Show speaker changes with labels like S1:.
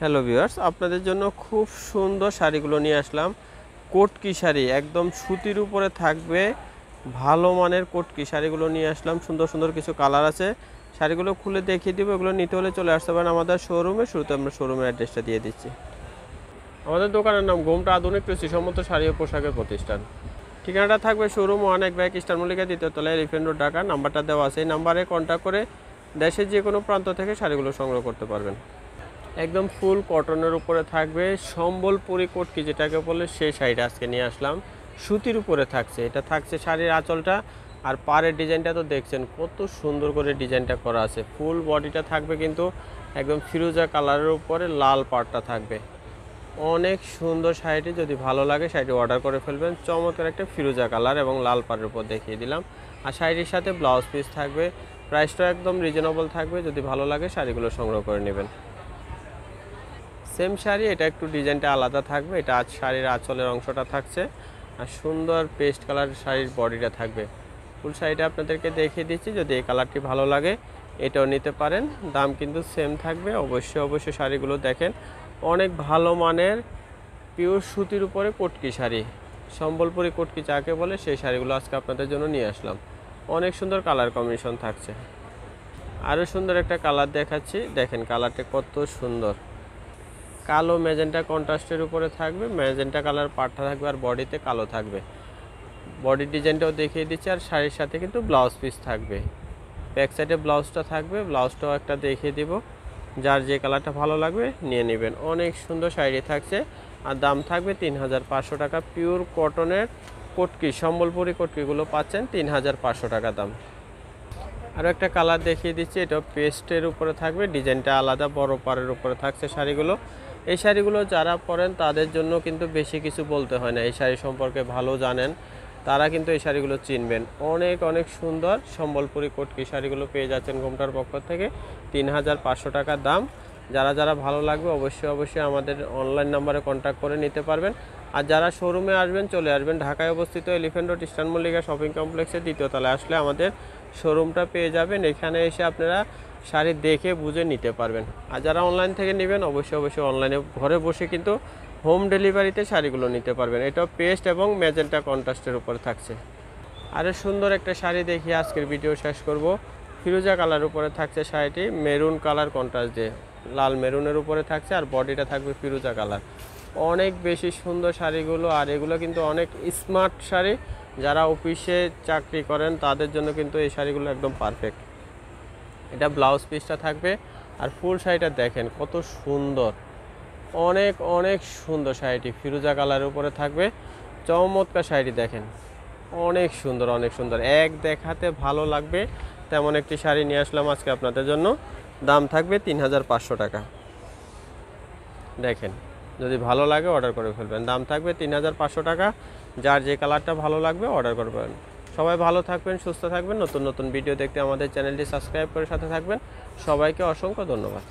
S1: Hello viewers, আপনাদের জন্য খুব সুন্দর শাড়িগুলো নিয়ে আসলাম। কোটকি শাড়ি একদম সুতির উপরে থাকবে, ভালো মানের কোটকি শাড়িগুলো নিয়ে আসলাম। সুন্দর সুন্দর কিছু কালার আছে, শাড়িগুলো খুলে দেখিয়ে দিব। এগুলো নিতে হলে চলে আসতে পারেন আমাদের শোরুমে। শুরুতে আমরা শোরুমের অ্যাড্রেসটা দিয়ে দিচ্ছি। আমাদের দোকানের নাম ঘোমটা আধুনিক রুচিসম্মত শাড়ি ও পোশাকের প্রতিষ্ঠান। ঠিকানাটা থাকবে শোরুম 1 ব্যাক স্টার মল্লিকা, দ্বিতীয় তলায় এলিফ্যান্ট রোড, ঢাকা। নাম্বারটা দেওয়া আছে, এই নাম্বারে কন্ট্যাক্ট করে দেশের যে কোনো প্রান্ত থেকে শাড়িগুলো সংগ্রহ করতে পারবেন। একদম ফুল কটনের উপরে থাকবে, সম্বলপুরি কোটকি যেটাকে বলে সেই শাড়িটা আজকে নিয়ে আসলাম। সুতির উপরে থাকছে, এটা থাকছে শাড়ির আঁচলটা। আর পাড়ের ডিজাইনটা তো দেখছেন কত সুন্দর করে ডিজাইনটা করা আছে। ফুল বডিটা থাকবে কিন্তু একদম ফিরোজা কালারের উপরে লাল পাড়টা থাকবে। অনেক সুন্দর শাড়িটি, যদি ভালো লাগে শাড়িটি অর্ডার করে ফেলবেন। চমৎকার একটা ফিরোজা কালার এবং লাল পাড়ের উপর দেখিয়ে দিলাম। আর শাড়িটির সাথে ব্লাউজ পিস থাকবে। প্রাইসটা একদম রিজনেবল থাকবে, যদি ভালো লাগে শাড়িগুলো সংগ্রহ করে নেবেন। সেম শাড়ি, এটা একটু ডিজাইনটা আলাদা থাকবে। এটা আজ শাড়ির আঁচলের অংশটা থাকছে, আর সুন্দর পেস্ট কালার শাড়ির বডিটা থাকবে। ফুল শাড়িটা আপনাদেরকে দেখিয়ে দিচ্ছি, যদি এই কালারটি ভালো লাগে এটাও নিতে পারেন। দাম কিন্তু সেম থাকবে। অবশ্যই শাড়িগুলো দেখেন, অনেক ভালো মানের পিওর সুতির উপরে কোটকি শাড়ি, সম্বলপুরি কোটকি যাকে বলে সেই শাড়িগুলো আজকে আপনাদের জন্য নিয়ে আসলাম। অনেক সুন্দর কালার কম্বিনেশন থাকছে। আরও সুন্দর একটা কালার দেখাচ্ছি, দেখেন কালারটা কত সুন্দর। কালো ম্যাজেন্টা কন্ট্রাস্টের উপরে থাকবে, ম্যাজেন্টা কালার পাটটা থাকবে আর বডিতে কালো থাকবে। বডির ডিজাইনটাও দেখিয়ে দিচ্ছি, আর শাড়ির সাথে কিন্তু ব্লাউজ পিস থাকবে। ব্যাক সাইডে ব্লাউজটা থাকবে, ব্লাউজটাও একটা দেখিয়ে দিব। যার যে কালারটা ভালো লাগবে নিয়ে নেবেন। অনেক সুন্দর শাড়ি থাকছে, আর দাম থাকবে 3500 টাকা। পিওর কটনের কোটকি, সম্বলপুরি কোটকিগুলো পাচ্ছেন 3500 টাকা দাম। আরও একটা কালার দেখিয়ে দিচ্ছি, এটা পেস্টের উপরে থাকবে, ডিজাইনটা আলাদা, বড় পাড়ের উপরে থাকছে শাড়িগুলো। এই শাড়িগুলো যারা পরেন তাদের জন্য কিন্তু বেশি কিছু বলতে হয় না, এই শাড়ি সম্পর্কে ভালো জানেন তারা কিন্তু এই শাড়িগুলো চিনবেন। অনেক সুন্দর সম্বলপুরি কোটকি শাড়িগুলো পেয়ে যাচ্ছেন ঘোমটার পক্ষ থেকে 3500 টাকা দাম। যারা ভালো লাগবে অবশ্যই আমাদের অনলাইন নাম্বারে কন্ট্যাক্ট করে নিতে পারবেন। আর যারা শোরুমে আসবেন চলে আসবেন, ঢাকায় অবস্থিত elephant road eastern Mallika shopping কমপ্লেক্সের দ্বিতীয় তলায় আসলে আমাদের শোরুমটা পেয়ে যাবেন। এখানে এসে আপনারা শাড়ি দেখে বুঝে নিতে পারবেন। আর যারা অনলাইন থেকে নেবেন অবশ্যই অনলাইনে ঘরে বসে কিন্তু হোম ডেলিভারিতে শাড়িগুলো নিতে পারবেন। এটাও পেস্ট এবং ম্যাজেন্টা কন্ট্রাস্টের উপর থাকছে। আরও সুন্দর একটা শাড়ি দেখিয়ে আজকের ভিডিও শেষ করব। ফিরোজা কালার উপরে থাকছে শাড়িটি, মেরুন কালার কন্ট্রাস্ট দিয়ে লাল মেরুনের উপরে থাকছে, আর বডিটা থাকবে ফিরোজা কালার। অনেক বেশি সুন্দর শাড়িগুলো, আর এগুলো কিন্তু অনেক স্মার্ট শাড়ি। যারা অফিসে চাকরি করেন তাদের জন্য কিন্তু এই শাড়িগুলো একদম পারফেক্ট। এটা ব্লাউজ পিসটা থাকবে, আর ফুল শাড়িটা দেখেন কত সুন্দর। অনেক সুন্দর শাড়িটি, ফিরোজা কালারের উপরে থাকবে। চমৎকার শাড়িটি দেখেন, অনেক সুন্দর। এক দেখাতে ভালো লাগবে তেমন একটি শাড়ি নিয়ে আসলাম আজকে আপনাদের জন্য। দাম থাকবে 3500 টাকা। দেখেন, যদি ভালো লাগে অর্ডার করে ফেলবেন। দাম থাকবে 3500 টাকা। যার যে কালারটা ভালো লাগবে অর্ডার করবেন। সবাই ভালো থাকবেন, সুস্থ থাকবেন। নতুন ভিডিও দেখতে আমাদের চ্যানেলটি সাবস্ক্রাইব করে সাথে থাকবেন। সবাইকে অসংখ্য ধন্যবাদ।